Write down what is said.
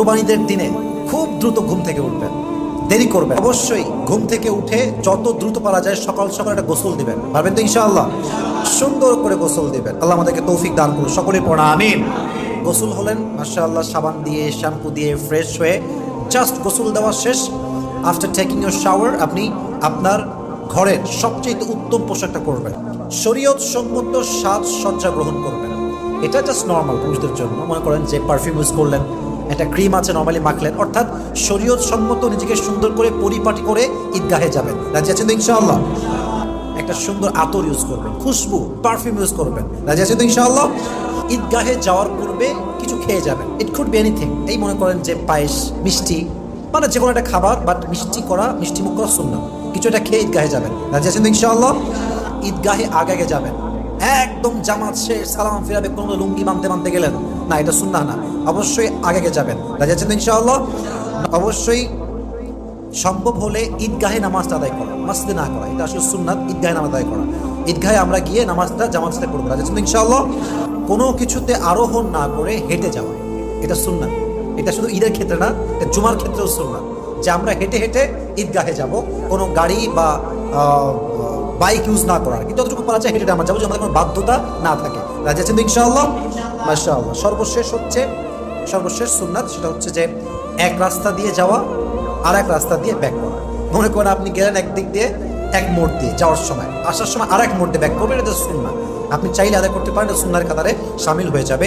কোরবানিদের দিনে খুব দ্রুত ঘুম থেকে উঠবেন, দেরি করবেন। অবশ্যই ঘুম থেকে উঠে যত দ্রুত পারা যায় সকাল সকাল একটা গোসল দিবেন। পারবেন তো ইনশাআল্লাহ? সুন্দর করে গোসল দিবেন। আল্লাহ আমাদেরকে তৌফিক দান করুন। সকলে পড়া আমিন। গোসল হলেন মাশাআল্লাহ, সাবান দিয়ে শ্যাম্পু দিয়ে ফ্রেশ হয়ে জাস্ট গোসল দেওয়া শেষ। আফটার টেকিং ইউর শাওয়ার আপনি আপনার ঘরের সবচেয়ে উত্তম পোশাকটা করবেন, শরীয়ত সম্মত সাজসজ্জা গ্রহণ করবেন। এটা জাস্ট নর্মাল পুরুষদের জন্য। মনে করেন যে পারফিউম ইউজ করলেন, একটা ক্রিম আছে নর্মালি মাখলেন, অর্থাৎ শরীয়ত সম্মত নিজেকে সুন্দর করে পরিপাটি করে ঈদগাহে যাবেন। রাজি আছেন তো ইনশাআল্লাহ? একটা সুন্দর আতর ইউজ করবেন, খুশবু পারফিউম ইউজ করবেন। রাজি আছেন তো ইনশাআল্লাহ? ঈদগাহে যাওয়ার পূর্বে কিছু খেয়ে যাবেন। It could be anything. এই মনে করেন যে পায়েস, মিষ্টি, মানে যে কোনো একটা খাবার, বাট মিষ্টি মুখ করা সুন্নাত। কিছু একটা খেয়ে ঈদগাহে যাবেন। রাজি আছেন তো ইনশাআল্লাহ? ঈদগাহে আগে যাবেন, একদম জামাত শেষ সালাম ফিরাবে, কোনো লুঙ্গি বাঁধতে গেলেন না, এটা সুন্নাহ না। অবশ্যই আগে যাবেন। রাজি আছেন তো ইনশাআল্লাহ? অবশ্যই সম্ভব হলে ঈদগাহে নামাজটা আদায় করা, মসজিদে না করা, এটা আসলে সুন্নাত। ঈদগাহে নামাজ আদায় করা, ঈদগাহে আমরা গিয়ে নামাজটা জামাতের সাথে পড়বো। রাজি আছেন তো ইনশাআল্লাহ? কোনো কিছুতে আরোহণ না করে হেঁটে যাওয়া, এটা সুন্নাত। এটা শুধু ঈদের ক্ষেত্রে না, এটা জুমার ক্ষেত্রেও সুন্নাত, যে আমরা হেঁটে ঈদগাহে যাব, কোনো গাড়ি বা বাইক ইউজ না করার, কিন্তু যতটুকু পারা যায় হেঁটে আমরা যাবো, যে আমাদের কোনো বাধ্যতা না থাকে। রাজি আছেন তো ইনশাআল্লাহ? মাশাআল্লাহ। সর্বশেষ সুন্নাত, সেটা হচ্ছে যে এক রাস্তা দিয়ে যাওয়া আর এক রাস্তা দিয়ে ব্যাক করা। মনে করেন আপনি গেলেন একদিক দিয়ে, এক মোড় দিয়ে যাওয়ার সময়, আসার সময় আর এক মোড় দিয়ে ব্যাক করবেন, এটা সুন্নাত। আপনি চাইলে আদায় করতে পারেন, সুন্নার কাতারে শামিল হয়ে যাবে।